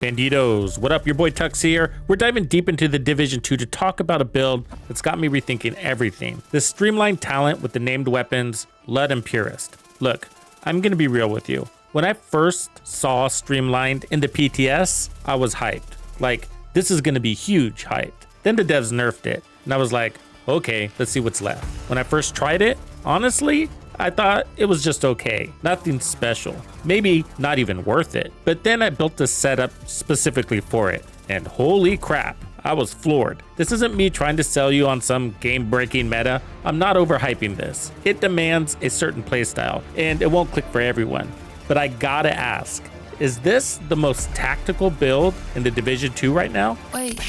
Bandidos, what up? Your boy Tux here. We're diving deep into the Division 2 to talk about a build that's got me rethinking everything. This streamlined talent with the named weapons, Lud and Purist. Look, I'm gonna be real with you. When I first saw Streamlined in the PTS, I was hyped. Like, this is gonna be huge hyped. Then the devs nerfed it, and I was like, okay, let's see what's left. When I first tried it, honestly, I thought it was just okay, nothing special, maybe not even worth it. But then I built a setup specifically for it, and holy crap, I was floored. This isn't me trying to sell you on some game-breaking meta. I'm not overhyping this. It demands a certain playstyle, and it won't click for everyone. But I gotta ask, is this the most tactical build in the Division 2 right now? Wait,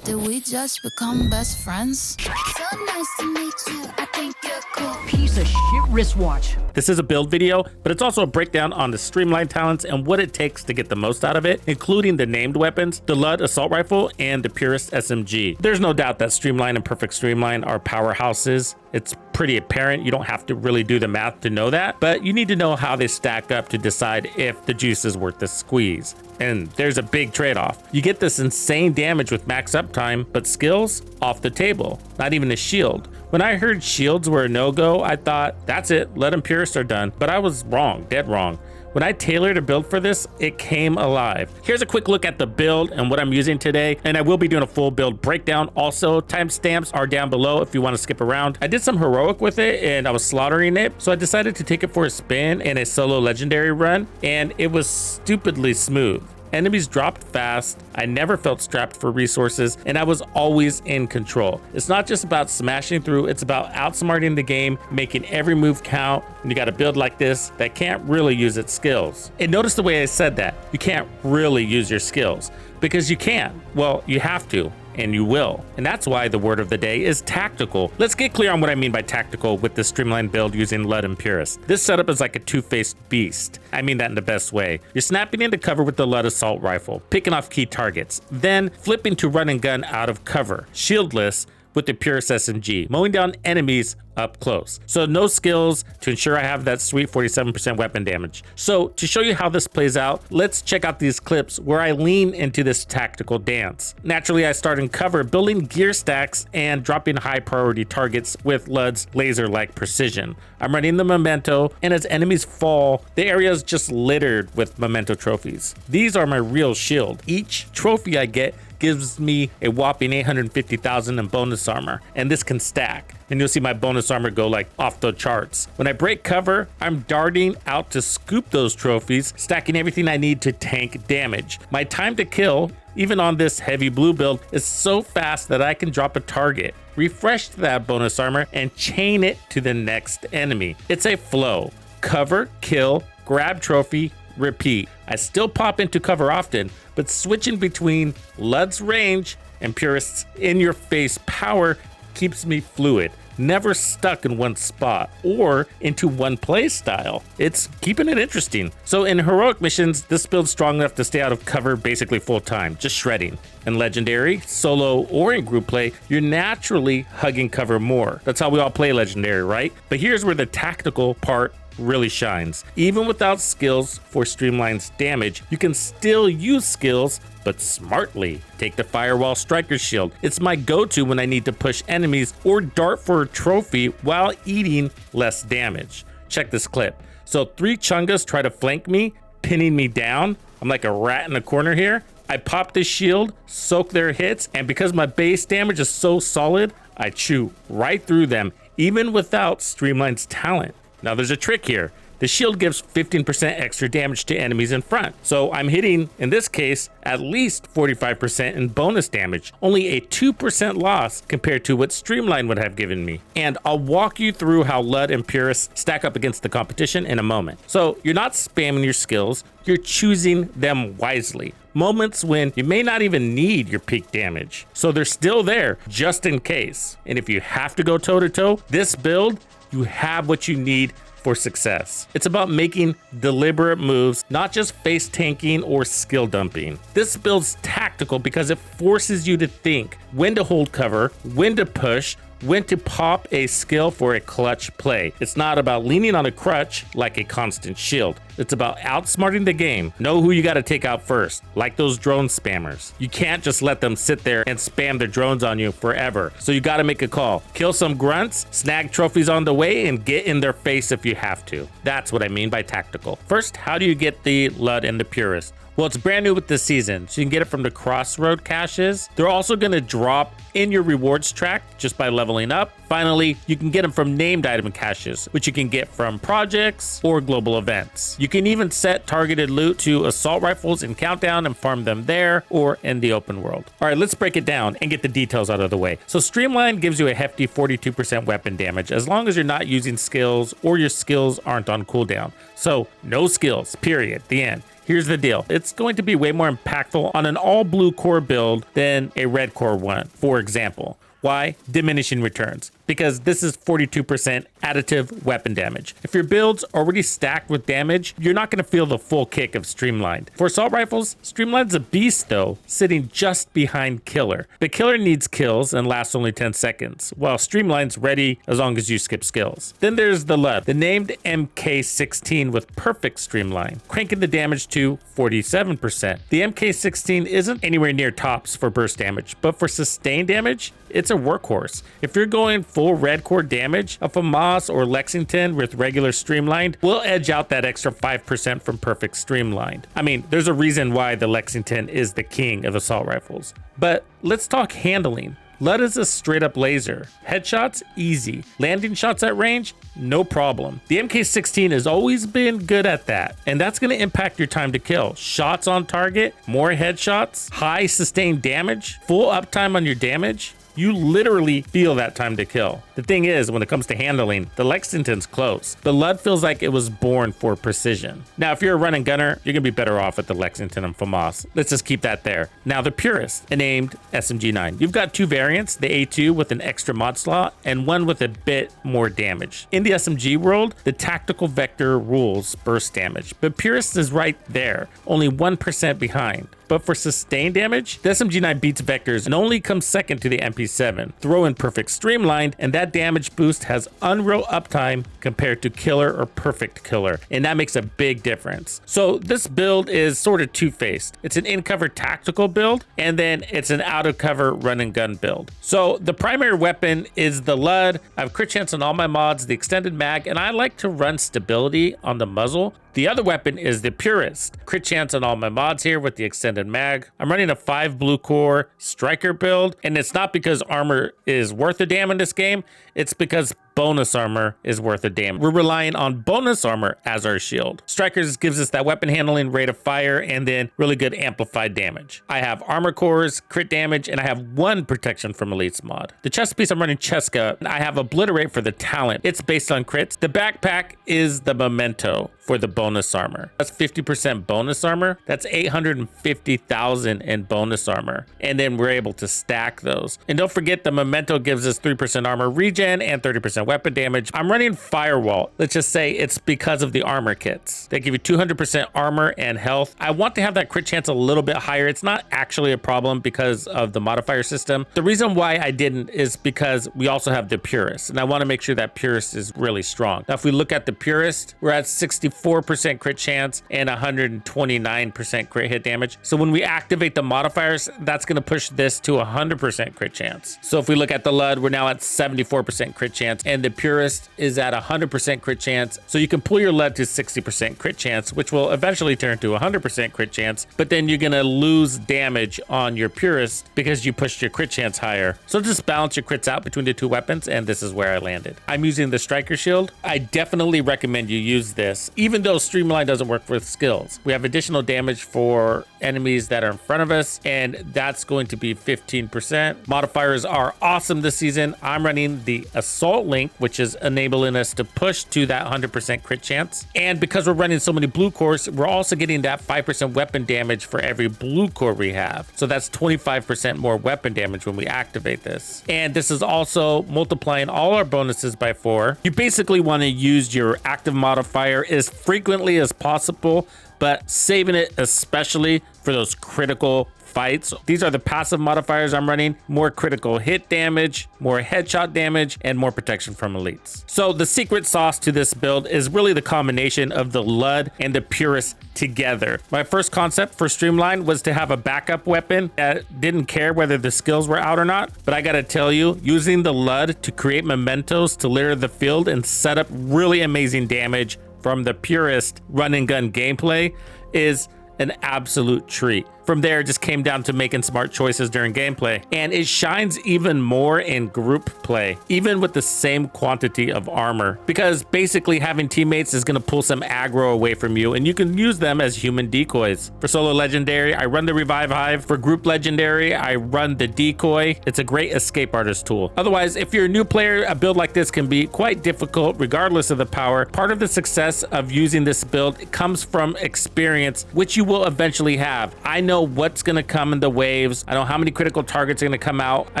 did we just become best friends? So nice to meet you. I think you're cool. Piece of shit wristwatch. This is a build video, but it's also a breakdown on the Streamlined talents and what it takes to get the most out of it, including the named weapons, the Lud Assault Rifle, and the Purist SMG. There's no doubt that Streamlined and Perfect Streamlined are powerhouses. It's pretty apparent. You don't have to really do the math to know that, but you need to know how they stack up to decide if the juice is worth the squeeze. And there's a big trade-off. You get this insane damage with max uptime, but skills off the table, not even a shield. When I heard shields were a no-go, I thought, that's it, Lud and Purist are done. But I was wrong, dead wrong. When I tailored a build for this, it came alive. Here's a quick look at the build and what I'm using today, and I will be doing a full build breakdown. Also, timestamps are down below if you want to skip around. I did some heroic with it and I was slaughtering it, so I decided to take it for a spin in a solo legendary run, and it was stupidly smooth. Enemies dropped fast, I never felt strapped for resources, and I was always in control. It's not just about smashing through, it's about outsmarting the game, making every move count. And you got a build like this that can't really use its skills. And notice the way I said that. You can't really use your skills, because you can. Well, you have to. And you will. And that's why the word of the day is tactical. Let's get clear on what I mean by tactical with this streamlined build using Lud and Purist. This setup is like a two-faced beast. I mean that in the best way. You're snapping into cover with the Lud assault rifle, picking off key targets, then flipping to run and gun out of cover, shieldless with the Purist SMG, mowing down enemies up close. So no skills to ensure I have that sweet 47% weapon damage. So to show you how this plays out, let's check out these clips where I lean into this tactical dance. Naturally, I start in cover, building gear stacks and dropping high priority targets with Lud's laser-like precision. I'm running the memento, and as enemies fall, the area is just littered with memento trophies. These are my real shield. Each trophy I get gives me a whopping 850,000 in bonus armor, and this can stack. And you'll see my bonus armor go like off the charts. When I break cover, I'm darting out to scoop those trophies, stacking everything I need to tank damage. My time to kill, even on this heavy blue build, is so fast that I can drop a target, refresh that bonus armor, and chain it to the next enemy. It's a flow. Cover, kill, grab trophy, repeat. I still pop into cover often, but switching between Lud's range and Purist's in-your-face power keeps me fluid, never stuck in one spot or into one play style. It's keeping it interesting. So in heroic missions, this build's strong enough to stay out of cover basically full time, just shredding. In legendary, solo, or in group play, you're naturally hugging cover more. That's how we all play legendary, right? But here's where the tactical part really shines. Even without skills for Streamline's damage, you can still use skills, but smartly. Take the Firewall Stryker Shield. It's my go-to when I need to push enemies or dart for a trophy while eating less damage. Check this clip. So 3 Chungas try to flank me, pinning me down. I'm like a rat in a corner here. I pop the shield, soak their hits, and because my base damage is so solid, I chew right through them, even without Streamline's talent. Now there's a trick here. The shield gives 15% extra damage to enemies in front. So I'm hitting, in this case, at least 45% in bonus damage, only a 2% loss compared to what Streamlined would have given me. And I'll walk you through how Lud and Purist stack up against the competition in a moment. So you're not spamming your skills, you're choosing them wisely. Moments when you may not even need your peak damage. So they're still there, just in case. And if you have to go toe-to-toe, this build, you have what you need for success. It's about making deliberate moves, not just face tanking or skill dumping. This build's tactical because it forces you to think when to hold cover, when to push, when to pop a skill for a clutch play. It's not about leaning on a crutch like a constant shield. It's about outsmarting the game. Know who you got to take out first, like those drone spammers. You can't just let them sit there and spam their drones on you forever. So you got to make a call. Kill some grunts, snag trophies on the way, and get in their face if you have to. That's what I mean by tactical. First, how do you get the Lud and the Purist? Well, it's brand new with this season, so you can get it from the Crossroad caches. They're also going to drop in your rewards track just by leveling up. Finally, you can get them from named item caches, which you can get from projects or global events. You can even set targeted loot to assault rifles in Countdown and farm them there or in the open world. All right, let's break it down and get the details out of the way. So Streamlined gives you a hefty 42% weapon damage as long as you're not using skills or your skills aren't on cooldown. So no skills, period, the end. Here's the deal. It's going to be way more impactful on an all blue core build than a red core one, for example. Why? Diminishing returns. Because this is 42% additive weapon damage. If your build's already stacked with damage, you're not going to feel the full kick of Streamlined. For assault rifles, Streamline's a beast though, sitting just behind Killer. But Killer needs kills and lasts only 10 seconds, while Streamline's ready as long as you skip skills. Then there's the Lud, the named MK16 with perfect Streamline, cranking the damage to 47%. The MK16 isn't anywhere near tops for burst damage, but for sustained damage, it's a workhorse. If you're going full red core damage, a FAMAS or Lexington with regular Streamlined will edge out that extra 5% from perfect Streamlined. I mean, there's a reason why the Lexington is the king of assault rifles. But let's talk handling. Lud is a straight up laser. Headshots, easy. Landing shots at range, no problem. The MK16 has always been good at that, and that's going to impact your time to kill. Shots on target, more headshots, high sustained damage, full uptime on your damage. You literally feel that time to kill. The thing is, when it comes to handling, the Lexington's close. The Lud feels like it was born for precision. Now, if you're a running gunner, you're gonna be better off with the Lexington and FAMAS. Let's just keep that there. Now, the Purist, named SMG9. You've got two variants, the A2 with an extra mod slot and one with a bit more damage. In the SMG world, the tactical vector rules burst damage, but Purist is right there, only 1% behind. But for sustained damage, the SMG9 beats vectors and only comes second to the MP7. Throw in perfect Streamlined, and that damage boost has unreal uptime compared to Killer or perfect Killer, and that makes a big difference. So this build is sort of two-faced. It's an in-cover tactical build, and then it's an out-of-cover run-and-gun build. So the primary weapon is the Lud. I have crit chance on all my mods, the extended mag, and I like to run stability on the muzzle. The other weapon is the Purist. Crit chance on all my mods here with the extended mag. I'm running a 5 blue core Stryker build, and it's not because armor is worth a damn in this game. It's because bonus armor is worth a damn. We're relying on bonus armor as our shield. Strikers gives us that weapon handling, rate of fire, and then really good amplified damage. I have armor cores, crit damage, and I have 1 protection from elites mod. The chest piece I'm running Cheska. I have obliterate for the talent. It's based on crits. The backpack is the memento for the bonus armor. That's 50% bonus armor. That's 850,000 in bonus armor. And then we're able to stack those. And don't forget the memento gives us 3% armor regen and 30% weapon damage. I'm running Firewall. Let's just say it's because of the armor kits. They give you 200% armor and health. I want to have that crit chance a little bit higher. It's not actually a problem because of the modifier system. The reason why I didn't is because we also have the Purist, and I want to make sure that Purist is really strong. Now, if we look at the Purist, we're at 64% crit chance and 129% crit hit damage. So when we activate the modifiers, that's going to push this to 100% crit chance. So if we look at the Lud, we're now at 74% crit chance, and the Purist is at 100% crit chance. So you can pull your Lud to 60% crit chance, which will eventually turn to 100% crit chance, but then you're going to lose damage on your Purist because you pushed your crit chance higher. So just balance your crits out between the two weapons, and this is where I landed. I'm using the Stryker Shield. I definitely recommend you use this, even though Streamlined doesn't work with skills. We have additional damage for enemies that are in front of us, and that's going to be 15%. Modifiers are awesome this season. I'm running the Assault Link, which is enabling us to push to that 100% crit chance. And because we're running so many blue cores, we're also getting that 5% weapon damage for every blue core we have. So that's 25% more weapon damage when we activate this. And this is also multiplying all our bonuses by 4. You basically want to use your active modifier as frequently as possible, but saving it especially for those critical fights. These are the passive modifiers I'm running: more critical hit damage, more headshot damage, and more protection from elites. So the secret sauce to this build is really the combination of the Lud and the Purist together. My first concept for Streamlined was to have a backup weapon that didn't care whether the skills were out or not, but I gotta tell you, using the Lud to create mementos to litter the field and set up really amazing damage from the Purist run and gun gameplay is an absolute treat. From there, it just came down to making smart choices during gameplay, and it shines even more in group play, even with the same quantity of armor, because basically having teammates is going to pull some aggro away from you, and you can use them as human decoys. For solo legendary, I run the Revive Hive. For group legendary, I run the decoy. It's a great escape artist tool. Otherwise, if you're a new player, a build like this can be quite difficult regardless of the power. Part of the success of using this build comes from experience, which you will eventually have. I know what's going to come in the waves. I know how many critical targets are going to come out. I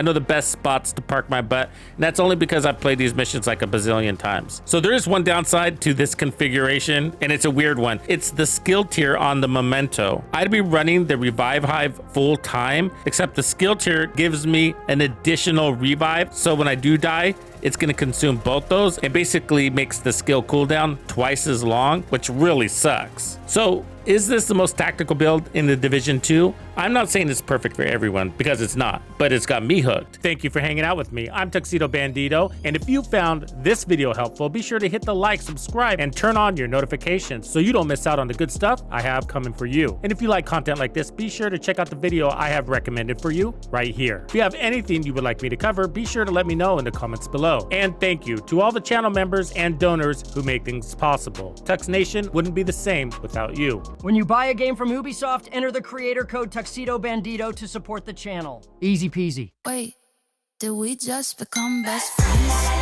know the best spots to park my butt. And that's only because I've played these missions like a bazillion times. So there is one downside to this configuration, and it's a weird one. It's the skill tier on the memento. I'd be running the Revive Hive full time, except the skill tier gives me an additional revive. So when I do die, it's going to consume both those and basically makes the skill cooldown twice as long, which really sucks. So is this the most tactical build in the Division 2? I'm not saying it's perfect for everyone, because it's not, but it's got me hooked. Thank you for hanging out with me. I'm Tuxedo Bandido, and if you found this video helpful, be sure to hit the like, subscribe, and turn on your notifications so you don't miss out on the good stuff I have coming for you. And if you like content like this, be sure to check out the video I have recommended for you right here. If you have anything you would like me to cover, be sure to let me know in the comments below. And thank you to all the channel members and donors who make things possible. Tux Nation wouldn't be the same without you. When you buy a game from Ubisoft, enter the creator code Tuxedo Bandido to support the channel. Easy peasy. Wait, did we just become best friends?